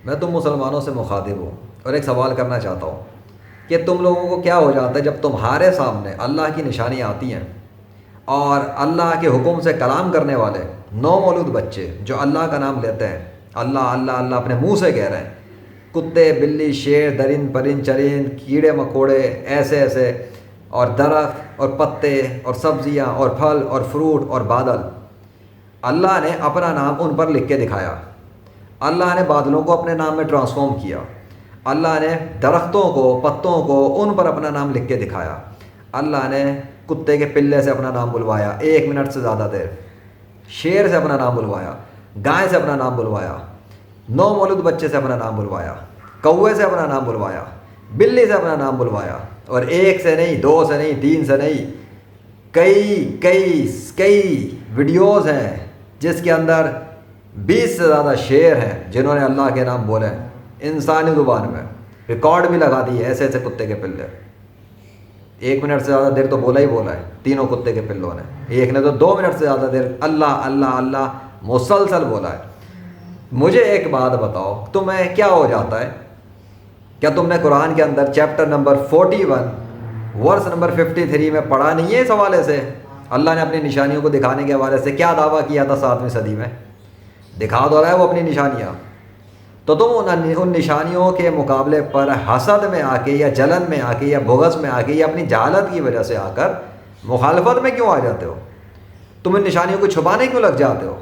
میں تم مسلمانوں سے مخاطب ہوں اور ایک سوال کرنا چاہتا ہوں کہ تم لوگوں کو کیا ہو جاتا ہے جب تمہارے سامنے اللہ کی نشانیاں آتی ہیں اور اللہ کے حکم سے کلام کرنے والے نومولود بچے جو اللہ کا نام لیتے ہیں، اللہ اللہ اللہ اپنے منہ سے کہہ رہے ہیں، کتے بلی شیر درند پرند چرند کیڑے مکوڑے ایسے ایسے، اور درخت اور پتے اور سبزیاں اور پھل اور فروٹ اور بادل، اللہ نے اپنا نام ان پر لکھ کے دکھایا۔ اللہ نے بادلوں کو اپنے نام میں ٹرانسفارم کیا، اللہ نے درختوں کو پتوں کو ان پر اپنا نام لکھ کے دکھایا، اللہ نے کتے کے پلے سے اپنا نام بلوایا 1 منٹ سے زیادہ دیر، شیر سے اپنا نام بلوایا، گائے سے اپنا نام بلوایا، نومولود بچے سے اپنا نام بلوایا، کوے سے اپنا نام بلوایا، بلی سے اپنا نام بلوایا، اور 1 سے نہیں 2 سے نہیں 3 سے نہیں، کئی ویڈیوز ہیں جس کے اندر 20 سے زیادہ شیر ہیں جنہوں نے اللہ کے نام بولے ہیں انسانی زبان میں، ریکارڈ بھی لگا دی ہے ایسے ایسے کتے کے پلے۔ 1 منٹ سے زیادہ دیر تو بولا ہی بولا ہے تینوں کتے کے پلوں نے، ایک نے تو 2 منٹ سے زیادہ دیر اللہ اللہ اللہ مسلسل بولا ہے۔ مجھے ایک بات بتاؤ، تمہیں کیا ہو جاتا ہے؟ کیا تم نے قرآن کے اندر چیپٹر نمبر 41 ورس نمبر 53 میں پڑھا نہیں ہے اس حوالے سے؟ اللہ نے اپنی نشانیوں کو دکھانے کے حوالے سے کیا دعویٰ کیا تھا 7ویں صدی میں؟ دکھا دو رہا ہے وہ اپنی نشانیاں، تو تم ان نشانیوں کے مقابلے پر حسد میں آ کے یا جلن میں آ کے یا بغض میں آ کے یا اپنی جہالت کی وجہ سے آ کر مخالفت میں کیوں آ جاتے ہو؟ تم ان نشانیوں کو چھپانے کیوں لگ جاتے ہو؟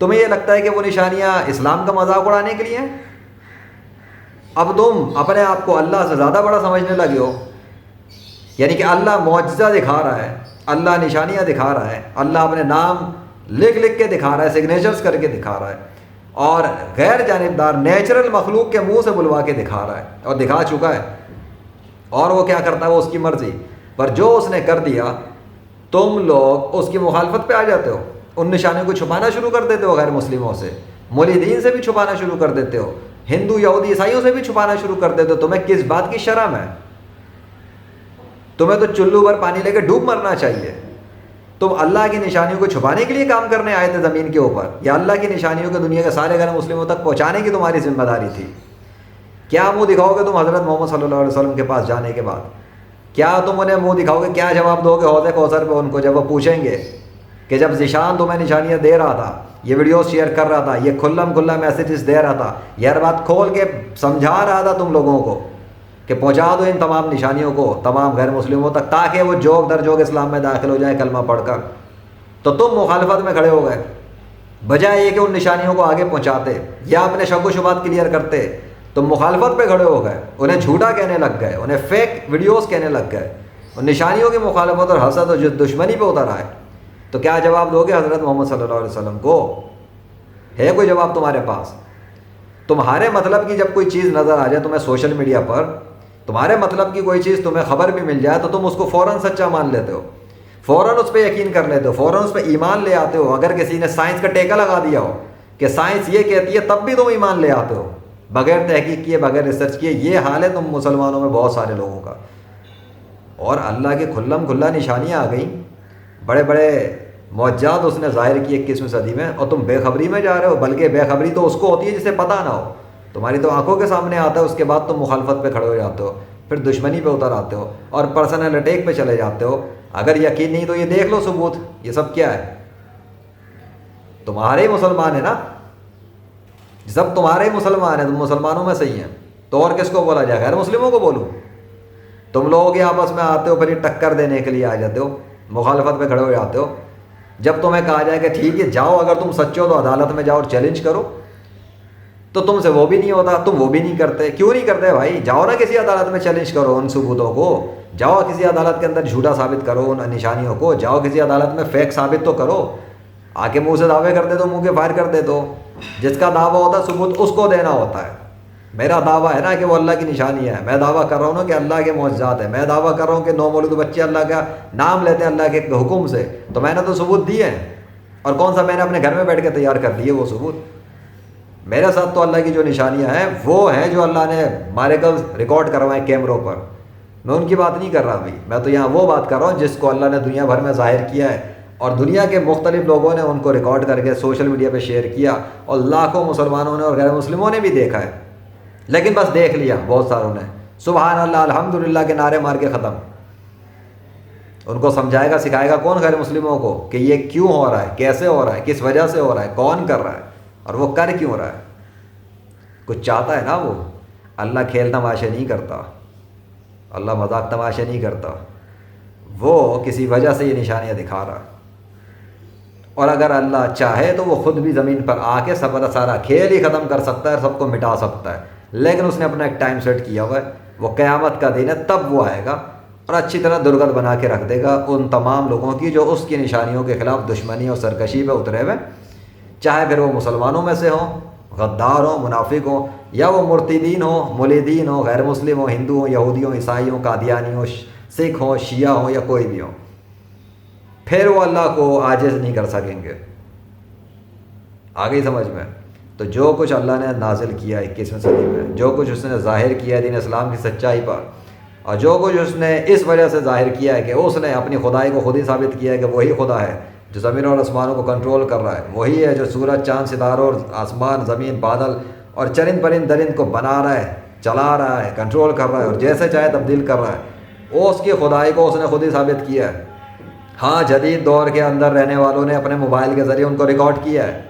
تمہیں یہ لگتا ہے کہ وہ نشانیاں اسلام کا مذاق اڑانے کے لیے ہیں؟ اب تم اپنے آپ کو اللہ سے زیادہ بڑا سمجھنے لگے ہو، یعنی کہ اللہ معجزہ دکھا رہا ہے، اللہ نشانیاں دکھا رہا ہے، اللہ اپنے نام لکھ لکھ کے دکھا رہا ہے، سگنیچرز کر کے دکھا رہا ہے، اور غیر جانبدار نیچرل مخلوق کے منہ سے بلوا کے دکھا رہا ہے اور دکھا چکا ہے، اور وہ کیا کرتا ہے وہ اس کی مرضی، پر جو اس نے کر دیا تم لوگ اس کی مخالفت پہ آ جاتے ہو، ان نشانیوں کو چھپانا شروع کر دیتے ہو، غیر مسلموں سے، مولیدین سے بھی چھپانا شروع کر دیتے ہو، ہندو یہودی عیسائیوں سے بھی چھپانا شروع کر دیتے ہو۔ تمہیں کس بات کی شرم ہے؟ تمہیں تو چلو بھر پانی لے کے ڈوب مرنا چاہیے۔ تم اللہ کی نشانیوں کو چھپانے کے لیے کام کرنے آئے تھے زمین کے اوپر، یا اللہ کی نشانیوں کو دنیا کے سارے غیر مسلموں تک پہنچانے کی تمہاری ذمہ داری تھی؟ کیا منہ دکھاؤ گے تم حضرت محمد صلی اللہ علیہ وسلم کے پاس جانے کے بعد؟ کیا تم انہیں منہ دکھاؤ گے؟ کیا جواب دو گے حوض کوثر پہ ان کو جب وہ پوچھیں گے کہ جب ذیشان تمہیں نشانیاں دے رہا تھا، یہ ویڈیوز شیئر کر رہا تھا، یہ کھلم کھلا میسیجز دے رہا تھا، یہ ہر بات کھول کے سمجھا رہا تھا تم لوگوں کو کہ پہنچا دو ان تمام نشانیوں کو تمام غیر مسلموں تک، تاکہ وہ جوگ در جوگ اسلام میں داخل ہو جائیں کلمہ پڑھ کر، تو تم مخالفت میں کھڑے ہو گئے، بجائے یہ کہ ان نشانیوں کو آگے پہنچاتے یا اپنے شک و شبہات کلیئر کرتے، تم مخالفت پہ کھڑے ہو گئے، انہیں جھوٹا کہنے لگ گئے، انہیں فیک ویڈیوز کہنے لگ گئے، ان نشانیوں کی مخالفت اور حسد اور دشمنی پہ اتر آئے۔ تو کیا جواب دو گے حضرت محمد صلی اللہ علیہ وسلم کو؟ ہے کوئی جواب تمہارے پاس؟ تمہارے مطلب کی جب کوئی چیز نظر آ جائے تمہیں سوشل میڈیا پر، تمہارے مطلب کی کوئی چیز تمہیں خبر بھی مل جائے تو تم اس کو فوراً سچا مان لیتے ہو، فوراً اس پہ یقین کر لیتے ہو، فوراً اس پہ ایمان لے آتے ہو۔ اگر کسی نے سائنس کا ٹیکہ لگا دیا ہو کہ سائنس یہ کہتی ہے تب بھی تم ایمان لے آتے ہو، بغیر تحقیق کیے بغیر ریسرچ کیے۔ یہ حال ہے تم مسلمانوں میں بہت سارے لوگوں کا، اور اللہ کے کھلم کھلا نشانیاں آ گئیں، بڑے بڑے معجزات اس نے ظاہر کی 21ویں صدی میں، اور تم بے خبری میں جا رہے ہو۔ بلکہ بے خبری تو اس کو ہوتی ہے جسے پتہ نہ ہو، تمہاری تو آنکھوں کے سامنے آتا ہے، اس کے بعد تم مخالفت پہ کھڑے ہو جاتے ہو، پھر دشمنی پہ اتر آتے ہو اور پرسنل اٹیک پہ چلے جاتے ہو۔ اگر یقین نہیں تو یہ دیکھ لو ثبوت، یہ سب کیا ہے؟ تمہارے ہی مسلمان ہیں نا، سب تمہارے ہی مسلمان ہیں، تم مسلمانوں میں صحیح ہیں، تو اور کس کو بولا جائے؟ غیر مسلموں کو بولو؟ تم لوگ آپس میں آتے ہو، پھر یہ ٹکر دینے کے لیے آ جاتے ہو، مخالفت پہ کھڑے ہو جاتے ہو۔ جب تمہیں کہا جائے کہ ٹھیک ہے جاؤ، اگر تم سچے ہو تو عدالت میں جاؤ اور چیلنج کرو، تو تم سے وہ بھی نہیں ہوتا، تم وہ بھی نہیں کرتے۔ کیوں نہیں کرتے بھائی؟ جاؤ نا کسی عدالت میں چیلنج کرو ان ثبوتوں کو، جاؤ کسی عدالت کے اندر جھوٹا ثابت کرو ان نشانیوں کو، جاؤ کسی عدالت میں فیک ثابت تو کرو۔ آ کے منہ سے دعوے کر دے تو منہ کے فائر کر دے تو، جس کا دعویٰ ہوتا ہے ثبوت اس کو دینا ہوتا ہے۔ میرا دعویٰ ہے نا کہ وہ اللہ کی نشانی ہے، میں دعویٰ کر رہا ہوں نا کہ اللہ کے معجزات ہیں، میں دعویٰ کر رہا ہوں کہ نومولود بچے اللہ کا نام لیتے ہیں اللہ کے حکم سے، تو میں نے تو ثبوت دیے ہیں، اور کون سا میں نے اپنے گھر میں بیٹھ کے تیار کر دیے وہ ثبوت؟ میرے ساتھ تو اللہ کی جو نشانیاں ہیں وہ ہیں جو اللہ نے ہمارے کل ریکارڈ کروائے کیمروں پر، میں ان کی بات نہیں کر رہا ابھی، میں تو یہاں وہ بات کر رہا ہوں جس کو اللہ نے دنیا بھر میں ظاہر کیا ہے، اور دنیا کے مختلف لوگوں نے ان کو ریکارڈ کر کے سوشل میڈیا پہ شیئر کیا، اور لاکھوں مسلمانوں نے اور غیر مسلموں نے بھی دیکھا ہے۔ لیکن بس دیکھ لیا بہت ساروں نے، سبحان اللہ الحمدللہ کے نعرے مار کے ختم۔ ان کو سمجھائے گا سکھائے گا کون غیر مسلموں کو کہ یہ کیوں ہو رہا ہے، کیسے ہو رہا ہے، کس وجہ سے ہو رہا ہے، کون کر رہا ہے اور وہ کر کیوں رہا ہے؟ کچھ چاہتا ہے نا وہ۔ اللہ کھیل تماشے نہیں کرتا، اللہ مذاق تماشے نہیں کرتا، وہ کسی وجہ سے یہ نشانیاں دکھا رہا ہے۔ اور اگر اللہ چاہے تو وہ خود بھی زمین پر آ کے سارا کھیل ہی ختم کر سکتا ہے، سب کو مٹا سکتا ہے، لیکن اس نے اپنا ایک ٹائم سیٹ کیا ہوا ہے، وہ قیامت کا دن ہے تب وہ آئے گا اور اچھی طرح درگت بنا کے رکھ دے گا ان تمام لوگوں کی جو اس کی نشانیوں کے خلاف دشمنی اور سرکشی پہ اترے ہوئے، چاہے پھر وہ مسلمانوں میں سے ہوں، غدار ہوں، منافق ہوں، یا وہ مرتدین ہوں، ملحدین ہوں، غیر مسلم ہوں، ہندو ہوں، یہودی ہوں، عیسائی ہوں، قادیانی ہوں، سکھ ہوں، شیعہ ہوں، یا کوئی بھی ہوں، پھر وہ اللہ کو عاجز نہیں کر سکیں گے۔ آگے سمجھ میں؟ تو جو کچھ اللہ نے نازل کیا 21ویں صدی میں، جو کچھ اس نے ظاہر کیا ہے دین اسلام کی سچائی پر، اور جو کچھ اس نے اس وجہ سے ظاہر کیا ہے کہ اس نے اپنی خدائی کو خود ہی ثابت کیا ہے کہ وہی خدا ہے جو زمین اور آسمانوں کو کنٹرول کر رہا ہے، وہی ہے جو سورج، چاند، ستاروں اور آسمان، زمین، بادل اور چرند پرند درند کو بنا رہا ہے، چلا رہا ہے، کنٹرول کر رہا ہے اور جیسے چاہے تبدیل کر رہا ہے، وہ اس کی خدائی کو اس نے خود ہی ثابت کیا ہے۔ ہاں، جدید دور کے اندر رہنے والوں نے اپنے موبائل کے ذریعے ان کو ریکارڈ کیا ہے،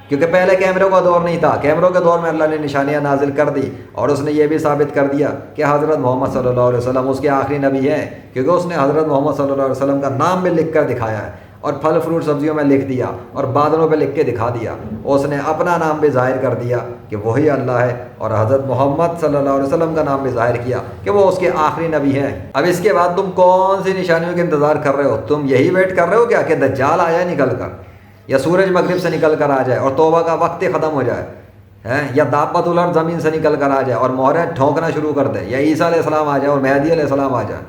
کیونکہ پہلے کیمروں کا دور نہیں تھا۔ کیمروں کے دور میں اللہ نے نشانیاں نازل کر دی اور اس نے یہ بھی ثابت کر دیا کہ حضرت محمد صلی اللہ علیہ وسلم اس کے آخری نبی ہیں، کیونکہ اس نے حضرت محمد صلی اللہ علیہ وسلم کا نام بھی لکھ کر دکھایا ہے اور پھل فروٹ سبزیوں میں لکھ دیا اور بادلوں پہ لکھ کے دکھا دیا۔ اس نے اپنا نام بھی ظاہر کر دیا کہ وہی اللہ ہے، اور حضرت محمد صلی اللہ علیہ وسلم کا نام بھی ظاہر کیا کہ وہ اس کے آخری نبی ہیں۔ اب اس کے بعد تم کون سی نشانیوں کا انتظار کر رہے ہو؟ تم یہی ویٹ کر رہے ہو کیا کہ دجال آ جائے نکل کر، یا سورج مغرب سے نکل کر آ جائے اور توبہ کا وقت ہی ختم ہو جائے، یا دابت الارض زمین سے نکل کر آ جائے اور مہریں ٹھونکنا شروع کر دے، یا عیسیٰ علیہ السلام آ جائے اور مہدی علیہ السلام آ جائے؟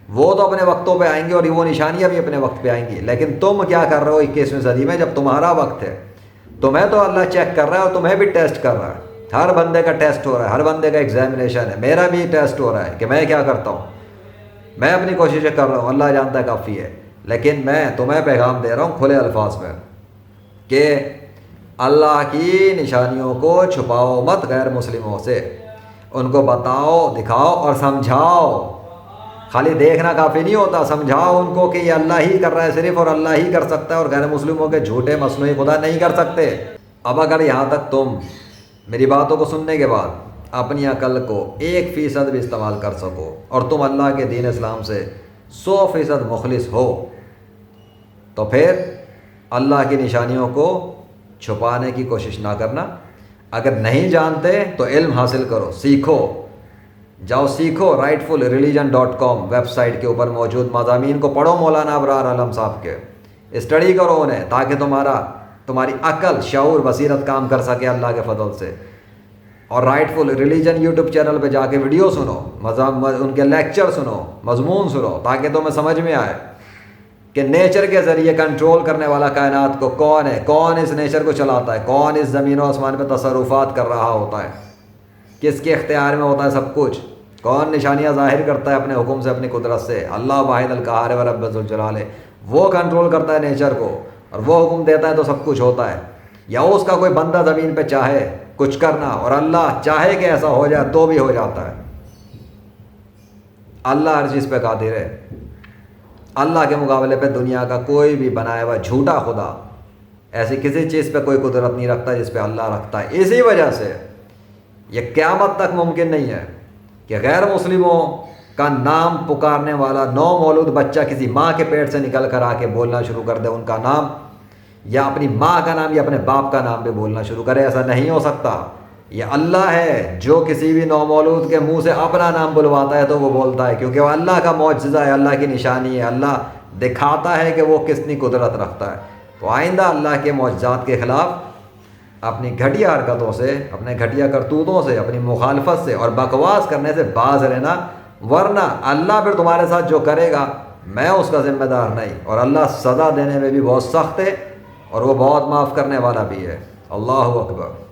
وہ تو اپنے وقتوں پہ آئیں گے اور وہ نشانیاں بھی اپنے وقت پہ آئیں گی، لیکن تم کیا کر رہے ہو 21ویں صدی میں جب تمہارا وقت ہے؟ تمہیں تو اللہ چیک کر رہا ہے اور تمہیں بھی ٹیسٹ کر رہا ہے، ہر بندے کا ٹیسٹ ہو رہا ہے، ہر بندے کا ایگزامینیشن ہے، میرا بھی ٹیسٹ ہو رہا ہے کہ میں کیا کرتا ہوں۔ میں اپنی کوششیں کر رہا ہوں، اللہ جانتا ہے کافی ہے، لیکن میں تمہیں پیغام دے رہا ہوں کھلے الفاظ میں کہ اللہ کی نشانیوں کو چھپاؤ مت غیر مسلموں سے، ان کو بتاؤ، دکھاؤ اور سمجھاؤ۔ خالی دیکھنا کافی نہیں ہوتا، سمجھاؤ ان کو کہ یہ اللہ ہی کر رہا ہے صرف، اور اللہ ہی کر سکتا ہے، اور غیر مسلموں کے جھوٹے مصنوعی خدا نہیں کر سکتے۔ اب اگر یہاں تک تم میری باتوں کو سننے کے بعد اپنی عقل کو 1% بھی استعمال کر سکو اور تم اللہ کے دین اسلام سے 100% مخلص ہو، تو پھر اللہ کی نشانیوں کو چھپانے کی کوشش نہ کرنا۔ اگر نہیں جانتے تو علم حاصل کرو، سیکھو، جاؤ سیکھو۔ rightfulreligion.com ویب سائٹ کے اوپر موجود مضامین کو پڑھو، مولانا ابرار عالم صاحب کے، اسٹڈی کرو انہیں، تاکہ تمہاری عقل، شعور، بصیرت کام کر سکے اللہ کے فضل سے۔ اور رائٹفل ریلیجن یوٹیوب چینل پہ جا کے ویڈیو سنو، ان کے لیکچر سنو، مضمون سنو، تاکہ تمہیں سمجھ میں آئے کہ نیچر کے ذریعے کنٹرول کرنے والا کائنات کو کون ہے، کون اس نیچر کو چلاتا ہے، کون اس زمین و آسمان پہ تصرفات کر رہا ہوتا ہے، کس کے اختیار میں ہوتا ہے سب کچھ، کون نشانیاں ظاہر کرتا ہے اپنے حکم سے، اپنی قدرت سے۔ اللہ واحد القہار و رب ذوالجلال، وہ کنٹرول کرتا ہے نیچر کو اور وہ حکم دیتا ہے تو سب کچھ ہوتا ہے۔ یا اس کا کوئی بندہ زمین پہ چاہے کچھ کرنا اور اللہ چاہے کہ ایسا ہو جائے تو بھی ہو جاتا ہے۔ اللہ ہر چیز پہ قادر ہے۔ اللہ کے مقابلے پہ دنیا کا کوئی بھی بنایا ہوا جھوٹا خدا ایسی کسی چیز پہ کوئی قدرت نہیں رکھتا جس پہ اللہ رکھتا ہے۔ اسی وجہ سے یہ قیامت تک ممکن نہیں ہے کہ غیر مسلموں کا نام پکارنے والا نو مولود بچہ کسی ماں کے پیٹ سے نکل کر آ کے بولنا شروع کر دے ان کا نام، یا اپنی ماں کا نام یا اپنے باپ کا نام بھی بولنا شروع کرے۔ ایسا نہیں ہو سکتا۔ یہ اللہ ہے جو کسی بھی نومولود کے منہ سے اپنا نام بلواتا ہے تو وہ بولتا ہے، کیونکہ وہ اللہ کا معجزہ ہے، اللہ کی نشانی ہے، اللہ دکھاتا ہے کہ وہ کتنی قدرت رکھتا ہے۔ تو آئندہ اللہ کے معجزات کے خلاف اپنی گھٹیا حرکتوں سے، اپنے گھٹیا کرتوتوں سے، اپنی مخالفت سے اور بکواس کرنے سے باز رہنا، ورنہ اللہ پھر تمہارے ساتھ جو کرے گا میں اس کا ذمہ دار نہیں، اور اللہ سزا دینے میں بھی بہت سخت ہے اور وہ بہت معاف کرنے والا بھی ہے۔ اللہ اکبر۔